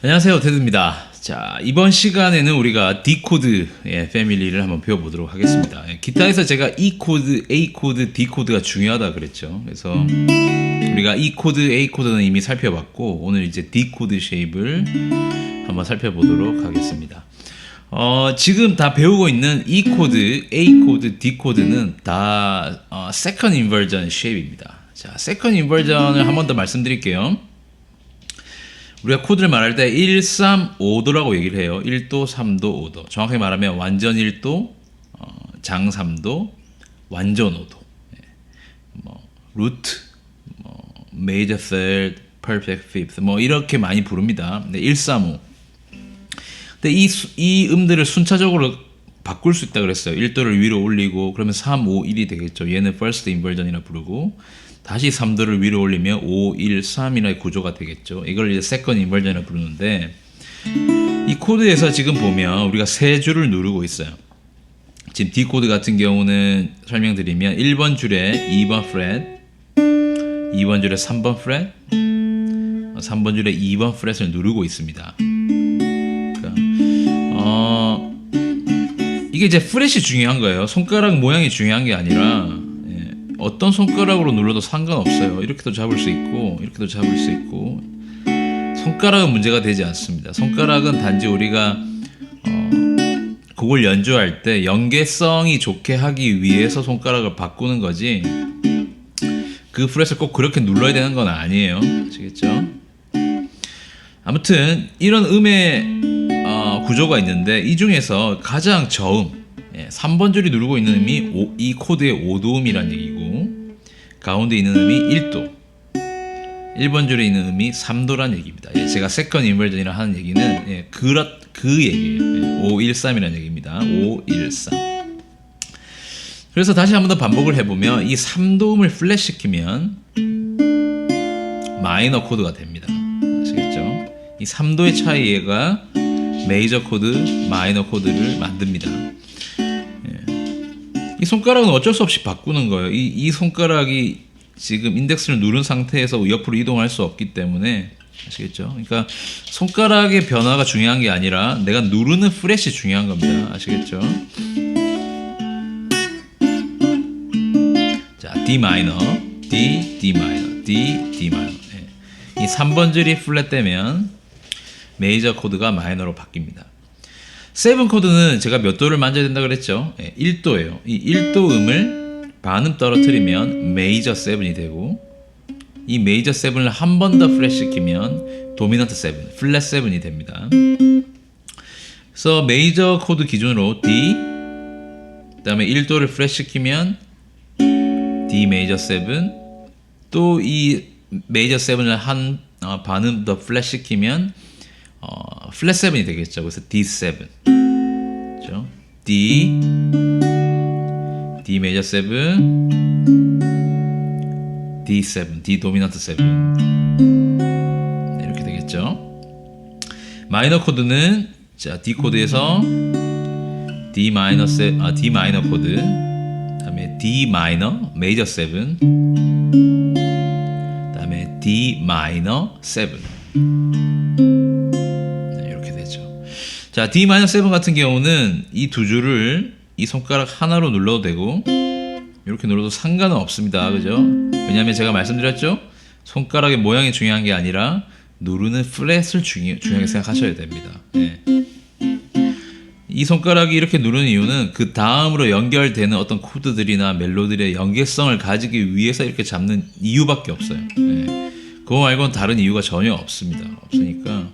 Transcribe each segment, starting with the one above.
안녕하세요, 테드입니다. 자, 이번 시간에는 우리가 D 코드의 패밀리를 한번 배워보도록 하겠습니다. 기타에서 제가 E 코드, A 코드, D 코드가 중요하다 그랬죠. 그래서 우리가 E 코드, A 코드는 이미 살펴봤고, 오늘 이제 D 코드 쉐입을 한번 살펴보도록 하겠습니다. 지금 다 배우고 있는 E 코드, A 코드, D 코드는 다 세컨드 인버전 쉐입입니다. 자, 세컨드 인버전을 한 번 더 말씀드릴게요. 우리가 코드를 말할 때 1, 3, 5도라고 얘기를 해요. 1도, 3도, 5도. 정확하게 말하면 완전 1도, 장 3도, 완전 5도. 루트, major third, perfect fifth, 이렇게 많이 부릅니다. 1, 3, 5. 근데 이 음들을 순차적으로 바꿀 수 있다 그랬어요. 1도를 위로 올리고 그러면 3, 5, 1이 되겠죠. 얘는 first inversion이라 부르고 다시 3도를 위로 올리면 5, 1, 3이라의 구조가 되겠죠. 이걸 이제 second inversion이라 부르는데 이 코드에서 지금 보면 우리가 세 줄을 누르고 있어요. 지금 D 코드 같은 경우는 설명드리면 1번 줄에 2번 fret, 2번 줄에 3번 fret, 3번 줄에 2번 fret을 누르고 있습니다. 이게 이제 프렛이 중요한 거예요. 손가락 모양이 중요한 게 아니라 어떤 손가락으로 눌러도 상관없어요. 이렇게도 잡을 수 있고 이렇게도 잡을 수 있고 손가락은 문제가 되지 않습니다. 손가락은 단지 우리가 곡을 연주할 때 연계성이 좋게 하기 위해서 손가락을 바꾸는 거지 그 프렛을 꼭 그렇게 눌러야 되는 건 아니에요. 아시겠죠? 아무튼 이런 음의 구조가 있는데 이 중에서 가장 저음 3번 줄이 누르고 있는 음이 이 코드의 5도음이란 얘기고 가운데 있는 음이 1도 1번 줄에 있는 음이 3도란 얘기입니다. 제가 세컨드 인버전이라 하는 얘기는 그 얘기예요. 513이라는 얘기입니다. 513. 그래서 다시 한 번 더 반복을 해보면 이 3도음을 플랫시키면 마이너 코드가 됩니다. 아시겠죠? 이 3도의 차이가 메이저 코드, 마이너 코드를 만듭니다. 이 손가락은 어쩔 수 없이 바꾸는 거예요. 이 손가락이 지금 인덱스를 누른 상태에서 옆으로 이동할 수 없기 때문에 아시겠죠? 그러니까 손가락의 변화가 중요한 게 아니라 내가 누르는 프렛이 중요한 겁니다. 아시겠죠? 자, D 마이너, D, D 마이너, D, D 마이너. 이 3번 줄이 플랫 되면 메이저 코드가 마이너로 바뀝니다. 7 코드는 제가 몇 도를 만져야 된다 그랬죠? 1도예요. 이 1도 음을 반음 떨어뜨리면 메이저 7이 되고 이 메이저 7을 한 번 더 플랫 시키면 도미넌트 7, 플랫 7이 됩니다. 그래서 메이저 코드 기준으로 D 그 다음에 1도를 플랫 시키면 D 메이저 7 또 이 메이저 7을 한 반음 더 플랫 시키면 플랫 7이 되겠죠. 그래서 D7 그렇죠? D 메이저 7 D7 D 도미넌트 7 이렇게 되겠죠. 마이너 코드는 자 D 코드에서 D 마이너 D 마이너 코드 그다음에 D 마이너 메이저 7 그다음에 D 마이너 7 자, D-7 같은 경우는 이 두 줄을 이 손가락 하나로 눌러도 되고 이렇게 눌러도 상관은 없습니다. 그죠? 왜냐하면 제가 말씀드렸죠? 손가락의 모양이 중요한 게 아니라 누르는 플랫을 중요하게 생각하셔야 됩니다. 이 손가락이 이렇게 누르는 이유는 그 다음으로 연결되는 어떤 코드들이나 멜로디의 연계성을 가지기 위해서 이렇게 잡는 이유밖에 없어요. 그거 말고는 다른 이유가 전혀 없습니다. 없으니까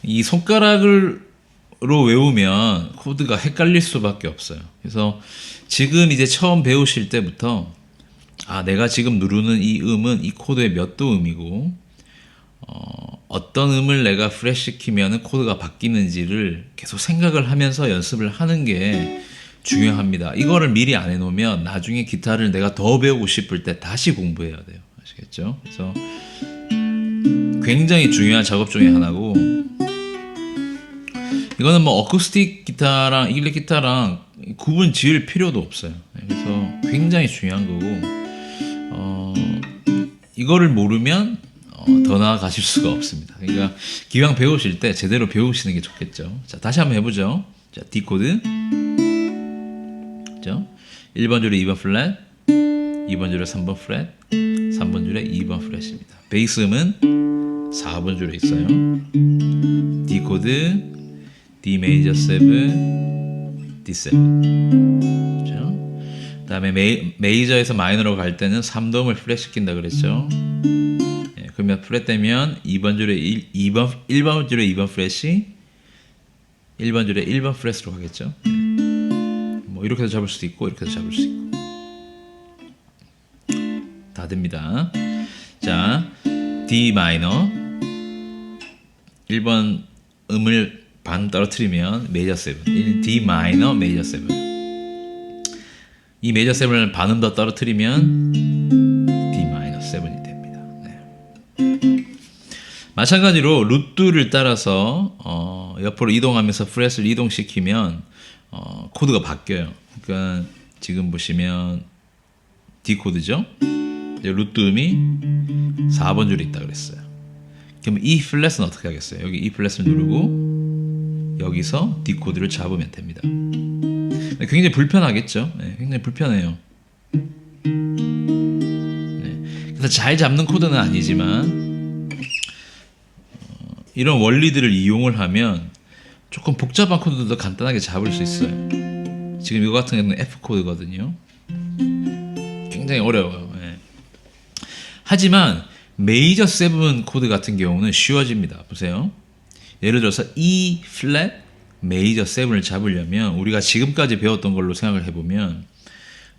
이 손가락으로 외우면 코드가 헷갈릴 수밖에 없어요. 그래서 지금 이제 처음 배우실 때부터 내가 지금 누르는 이 음은 이 코드의 몇 도 음이고 어떤 음을 내가 프렛 시키면 코드가 바뀌는지를 계속 생각을 하면서 연습을 하는 게 중요합니다. 이거를 미리 안 해놓으면 나중에 기타를 내가 더 배우고 싶을 때 다시 공부해야 돼요. 아시겠죠? 그래서 굉장히 중요한 작업 중에 하나고 이거는 어쿠스틱 기타랑 일렉 기타랑 구분 지을 필요도 없어요. 그래서 굉장히 중요한 거고 이거를 모르면 더 나아가실 수가 없습니다. 그러니까 기왕 배우실 때 제대로 배우시는 게 좋겠죠. 자, 다시 한번 해보죠. 자, D 코드. 그죠? 1번 줄에 2번 플랫, 2번 줄에 3번 플랫, 3번 줄에 2번 플랫입니다. 베이스 음은 4번 줄에 있어요. D 코드, D 메이저 7, D7. 그죠? 그다음에 메이저에서 마이너로 갈 때는 3도음을 플랫 시킨다 그랬죠. 예, 그러면 플랫 되면 2번 줄에 1번 줄에 2번 플랫이 1번 줄에 1번 플랫으로 가겠죠. 예. 뭐 이렇게 해서 잡을 수도 있고 이렇게 해서 잡을 수 있고 다 됩니다. 자, D 마이너 1번 음을 반 떨어뜨리면 메이저 7, D 마이너 메이저 7. 이 메이저 7을 반음 더 떨어뜨리면 D 마이너 7이 됩니다. 네. 마찬가지로 루트를 따라서 옆으로 이동하면서 프렛을 이동시키면 코드가 바뀌어요. 그러니까 지금 보시면 D 코드죠. 이제 루트 음이 4번 줄에 있다 그랬어요. 그럼 E 플랫은 어떻게 하겠어요? 여기 E 플랫을 누르고 여기서 D 코드를 잡으면 됩니다. 굉장히 불편하겠죠. 네, 굉장히 불편해요. 네, 그래서 잘 잡는 코드는 아니지만 이런 원리들을 이용을 하면 조금 복잡한 코드도 간단하게 잡을 수 있어요. 지금 이거 같은 경우는 F 코드거든요. 굉장히 어려워요. 네. 하지만 메이저 7 코드 같은 경우는 쉬워집니다. 보세요. 예를 들어서 E 플랫 메이저 7을 잡으려면 우리가 지금까지 배웠던 걸로 생각을 해보면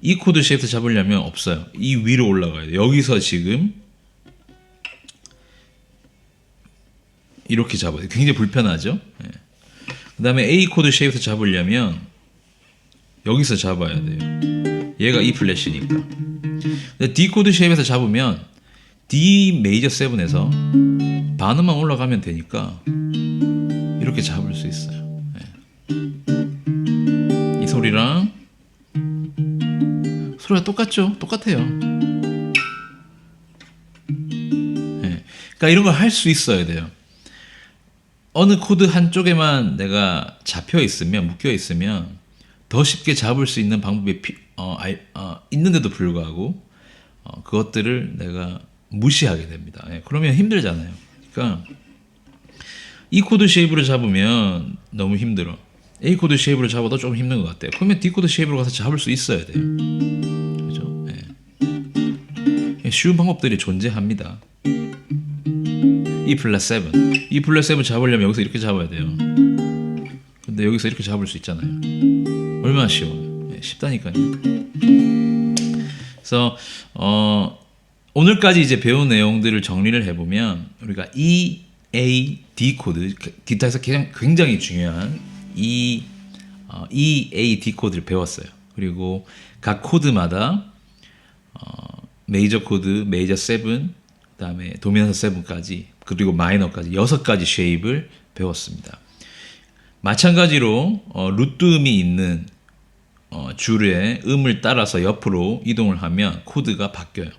이 코드 쉐이프 잡으려면 없어요. 이 위로 올라가야 돼요. 여기서 지금 이렇게 잡아야 돼요. 굉장히 불편하죠. 네. 그 다음에 A 코드 쉐이프 잡으려면 여기서 잡아야 돼요. 얘가 E 플랫이니까. D 코드 쉐이프에서 잡으면 D 메이저 7에서 반음만 올라가면 되니까 이렇게 잡을 수 있어요. 네. 이 소리랑 소리가 똑같죠? 똑같아요. 네. 그러니까 이런 걸 할 수 있어야 돼요. 어느 코드 한쪽에만 내가 잡혀 있으면, 묶여 있으면 더 쉽게 잡을 수 있는 방법이 있는데도 불구하고 그것들을 내가 무시하게 됩니다. 예, 그러면 힘들잖아요. 그러니까 이 코드 쉐이프를 잡으면 너무 힘들어. A 코드 쉐이프를 잡아도 좀 힘든 것 같아요. 그러면 D 코드 쉐이프로 가서 잡을 수 있어야 돼요. 그죠? 예. 쉬운 방법들이 존재합니다. E 플랫 7. E 플랫 7 잡으려면 여기서 이렇게 잡아야 돼요. 근데 여기서 이렇게 잡을 수 있잖아요. 얼마나 쉬워요. 예, 쉽다니까요. 그래서 오늘까지 이제 배운 내용들을 정리를 해보면 우리가 E, A, D 코드, 기타에서 굉장히 중요한 E, A, D 코드를 배웠어요. 그리고 각 코드마다 메이저 코드, 메이저 7, 그 다음에 도미넌트 7까지 그리고 마이너까지 6가지 쉐입을 배웠습니다. 마찬가지로 루트 음이 있는 줄의 음을 따라서 옆으로 이동을 하면 코드가 바뀌어요.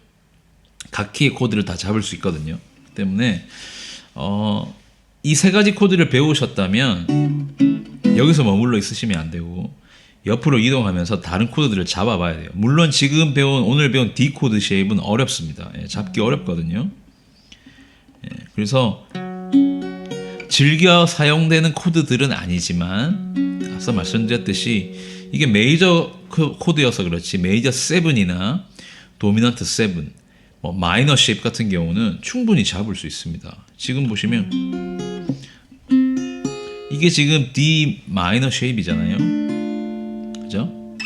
각 키의 코드를 다 잡을 수 있거든요. 그렇기 때문에 이 3가지 코드를 배우셨다면 여기서 머물러 있으시면 안 되고 옆으로 이동하면서 다른 코드들을 잡아봐야 돼요. 물론 지금 오늘 배운 D 코드 쉐입은 어렵습니다. 예, 잡기 어렵거든요. 예, 그래서 즐겨 사용되는 코드들은 아니지만 앞서 말씀드렸듯이 이게 메이저 코드여서 그렇지 메이저 7이나 도미넌트 7, 뭐 마이너 쉐입 같은 경우는 충분히 잡을 수 있습니다. 지금 보시면 이게 지금 D 마이너 쉐입이잖아요. 그죠?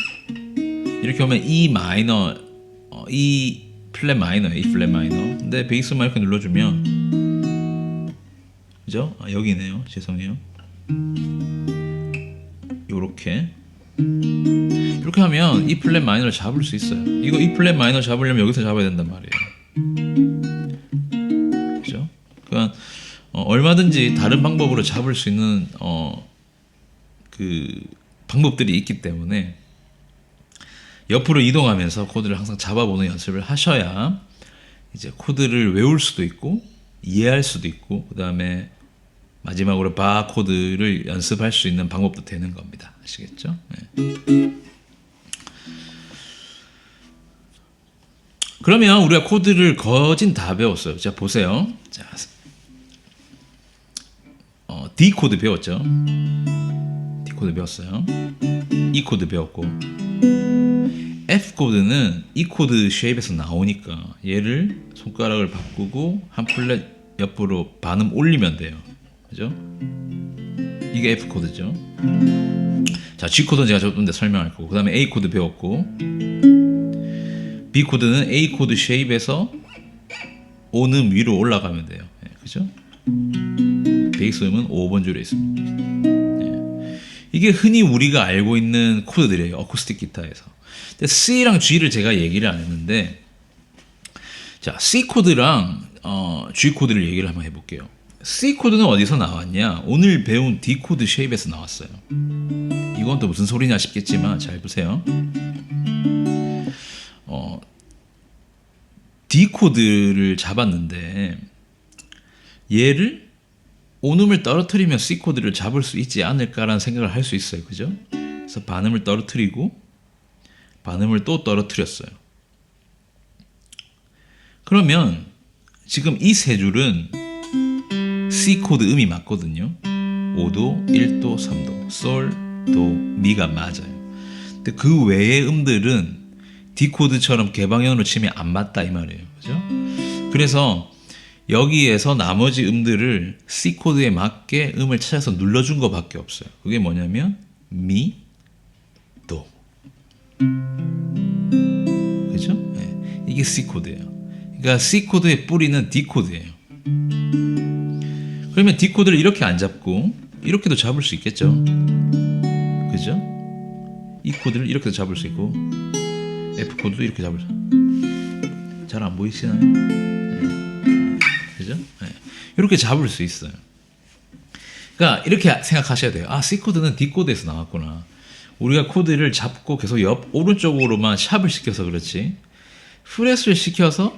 이렇게 오면 E 마이너, E 플랫 마이너예요. E 플랫 마이너. 근데 베이스만 이렇게 눌러주면, 그죠? 여기네요. 죄송해요. 요렇게 하면 E 플랫 마이너를 잡을 수 있어요. 이거 E 플랫 마이너 잡으려면 여기서 잡아야 된단 말이에요. 그죠? 그러니까 얼마든지 다른 방법으로 잡을 수 있는 그 방법들이 있기 때문에 옆으로 이동하면서 코드를 항상 잡아보는 연습을 하셔야 이제 코드를 외울 수도 있고 이해할 수도 있고 그 다음에 마지막으로 바 코드를 연습할 수 있는 방법도 되는 겁니다. 아시겠죠? 네. 그러면 우리가 코드를 거진 다 배웠어요. 자 보세요. 자, D 코드 배웠죠? D 코드 배웠어요. E 코드 배웠고 F 코드는 E 코드 쉐입에서 나오니까 얘를 손가락을 바꾸고 한 플랫 옆으로 반음 올리면 돼요. 그죠? 이게 F 코드죠. 자, G 코드는 제가 조금 더 설명할 거고 그 다음에 A 코드 배웠고 B 코드는 A 코드 쉐입에서 O는 위로 올라가면 돼요. 네, 그죠? 베이스 음은 5번 줄에 있습니다. 네. 이게 흔히 우리가 알고 있는 코드들이에요. 어쿠스틱 기타에서. 근데 C랑 G를 제가 얘기를 안 했는데 자, C 코드랑 G 코드를 얘기를 한번 해볼게요. C 코드는 어디서 나왔냐? 오늘 배운 D 코드 쉐입에서 나왔어요. 이건 또 무슨 소리냐 싶겠지만 잘 보세요. D 코드를 잡았는데 얘를 온음을 떨어뜨리면 C 코드를 잡을 수 있지 않을까라는 생각을 할 수 있어요. 그죠? 그래서 반음을 떨어뜨리고 반음을 또 떨어뜨렸어요. 그러면 지금 이 세 줄은 C 코드 음이 맞거든요. 5도, 1도, 3도, 솔, 도, 미가 맞아요. 근데 그 외의 음들은 D 코드처럼 개방형으로 치면 안 맞다 이 말이에요. 그죠? 그래서 여기에서 나머지 음들을 C 코드에 맞게 음을 찾아서 눌러준 것밖에 없어요. 그게 뭐냐면 미, 도. 그죠? 네. 이게 C 코드예요. 그러니까 C 코드의 뿌리는 D 코드예요. 그러면 D 코드를 이렇게 안 잡고 이렇게도 잡을 수 있겠죠? 그죠? 이 코드를 이렇게도 잡을 수 있고 F 코드도 이렇게 잡을 수 있어요. 잘 안 보이시나요? 네. 그죠? 네. 이렇게 잡을 수 있어요. 그러니까 이렇게 생각하셔야 돼요. 아, C 코드는 D 코드에서 나왔구나. 우리가 코드를 잡고 계속 오른쪽으로만 샵을 시켜서 그렇지 프레스를 시켜서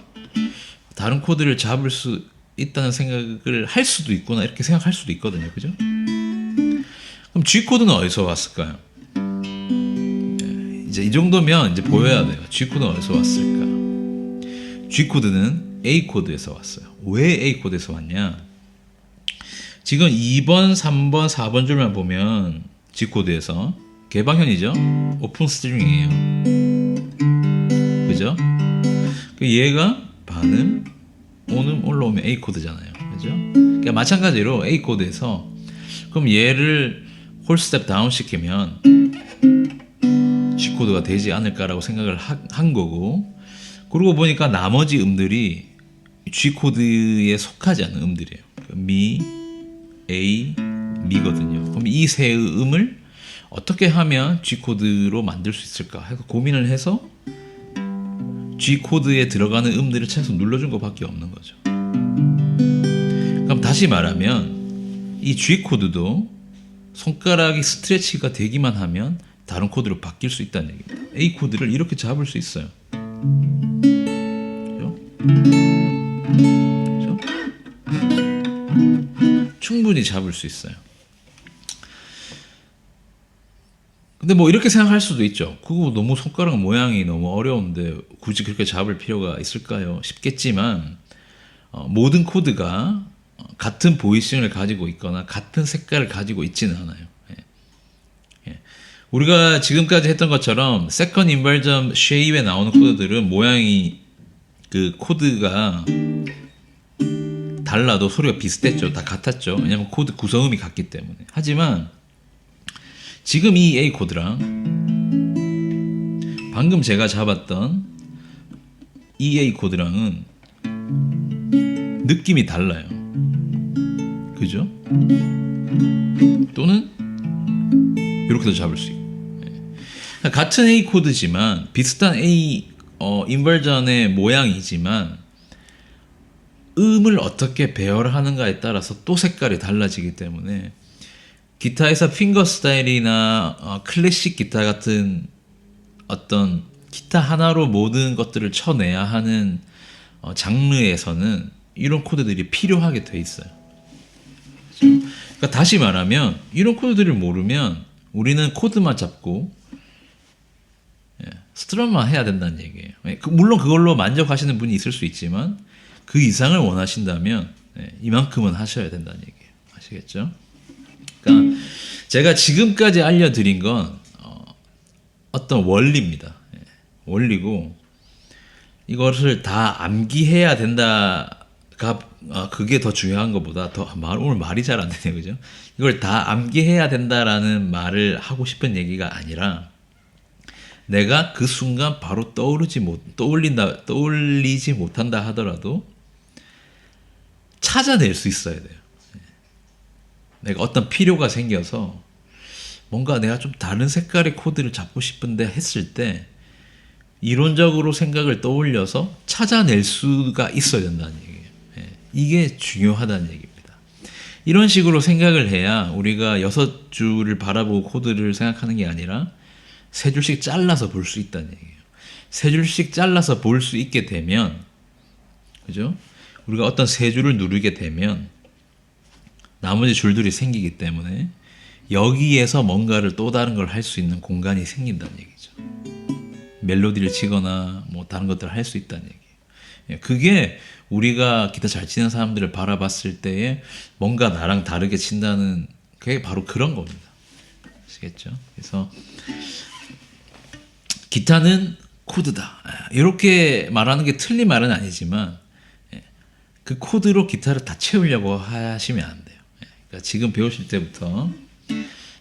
다른 코드를 잡을 수 있다는 생각을 할 수도 있구나 이렇게 생각할 수도 있거든요. 그죠? 그럼 G 코드는 어디서 왔을까요? 이제 이 정도면 이제 보여야 돼요. G 코드는 어디서 왔을까? G 코드는 A 코드에서 왔어요. 왜 A 코드에서 왔냐? 지금 2번, 3번, 4번 줄만 보면 G 코드에서 개방현이죠. 오픈 스트링이에요. 그죠? 얘가 반음, 온음 올라오면 A 코드잖아요. 그죠? 그러니까 마찬가지로 A 코드에서 그럼 얘를 홀 스텝 다운 시키면 G 코드가 되지 않을까라고 생각을 한 거고 그러고 보니까 나머지 음들이 G 코드에 속하지 않는 음들이에요. 미, A, 미거든요. 그럼 이 세 음을 어떻게 하면 G 코드로 만들 수 있을까 해서 고민을 해서 G 코드에 들어가는 음들을 찾아서 눌러준 것밖에 없는 거죠. 그럼 다시 말하면 이 G 코드도 손가락이 스트레치가 되기만 하면 다른 코드로 바뀔 수 있다는 얘기입니다. A 코드를 이렇게 잡을 수 있어요. 그렇죠? 그렇죠? 충분히 잡을 수 있어요. 근데 뭐 이렇게 생각할 수도 있죠. 그거 너무 손가락 모양이 너무 어려운데 굳이 그렇게 잡을 필요가 있을까요? 싶겠지만 모든 코드가 같은 보이싱을 가지고 있거나 같은 색깔을 가지고 있지는 않아요. 우리가 지금까지 했던 것처럼 세컨 인버전 쉐입에 나오는 코드들은 모양이 그 코드가 달라도 소리가 비슷했죠. 다 같았죠. 왜냐면 코드 구성음이 같기 때문에. 하지만 지금 이 A 코드랑 방금 제가 잡았던 이 A 코드랑은 느낌이 달라요. 그죠? 또는 이렇게도 잡을 수 있고. 같은 A 코드지만 비슷한 A 인버전의 모양이지만 음을 어떻게 배열하는가에 따라서 또 색깔이 달라지기 때문에 기타에서 핑거 스타일이나 클래식 기타 같은 어떤 기타 하나로 모든 것들을 쳐내야 하는 장르에서는 이런 코드들이 필요하게 돼 있어요. 그렇죠? 그러니까 다시 말하면 이런 코드들을 모르면 우리는 코드만 잡고 스트럼만 해야 된다는 얘기예요. 물론 그걸로 만족하시는 분이 있을 수 있지만 그 이상을 원하신다면 이만큼은 하셔야 된다는 얘기예요. 아시겠죠? 그러니까 제가 지금까지 알려드린 건 어떤 원리입니다. 원리고 이것을 다 암기해야 된다가 그게 더 중요한 것보다 오늘 말이 잘 안 되네요, 그죠? 이걸 다 암기해야 된다라는 말을 하고 싶은 얘기가 아니라 내가 그 순간 바로 떠오르지 못한다 하더라도 찾아낼 수 있어야 돼요. 내가 어떤 필요가 생겨서 뭔가 내가 좀 다른 색깔의 코드를 잡고 싶은데 했을 때 이론적으로 생각을 떠올려서 찾아낼 수가 있어야 된다는 얘기예요. 이게 중요하다는 얘기입니다. 이런 식으로 생각을 해야 우리가 6줄을 바라보고 코드를 생각하는 게 아니라 3줄씩 잘라서 볼 수 있다는 얘기예요. 3줄씩 잘라서 볼 수 있게 되면, 그죠? 우리가 어떤 3줄을 누르게 되면 나머지 줄들이 생기기 때문에 여기에서 뭔가를 또 다른 걸 할 수 있는 공간이 생긴다는 얘기죠. 멜로디를 치거나 뭐 다른 것들을 할 수 있다는 얘기예요. 그게 우리가 기타 잘 치는 사람들을 바라봤을 때에 뭔가 나랑 다르게 친다는 그게 바로 그런 겁니다. 아시겠죠? 그래서 기타는 코드다. 이렇게 말하는 게 틀린 말은 아니지만 그 코드로 기타를 다 채우려고 하시면 안 돼요. 그러니까 지금 배우실 때부터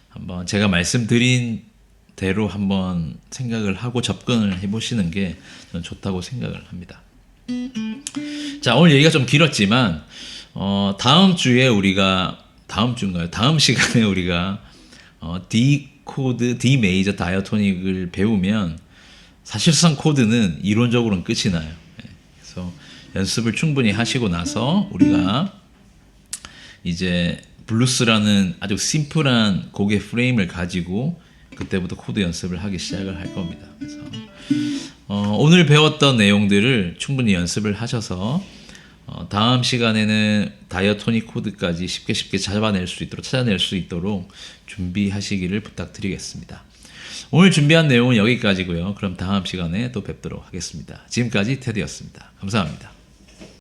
한번 제가 말씀드린 대로 한번 생각을 하고 접근을 해보시는 게 저는 좋다고 생각을 합니다. 자, 오늘 얘기가 좀 길었지만 다음 시간에 우리가 D 코드, D 메이저 다이어토닉을 배우면 사실상 코드는 이론적으로는 끝이 나요. 그래서 연습을 충분히 하시고 나서 우리가 이제 블루스라는 아주 심플한 곡의 프레임을 가지고 그때부터 코드 연습을 하기 시작을 할 겁니다. 그래서 오늘 배웠던 내용들을 충분히 연습을 하셔서 다음 시간에는 다이어토닉 코드까지 쉽게 찾아낼 수 있도록 준비하시기를 부탁드리겠습니다. 오늘 준비한 내용은 여기까지고요. 그럼 다음 시간에 또 뵙도록 하겠습니다. 지금까지 테드였습니다. 감사합니다.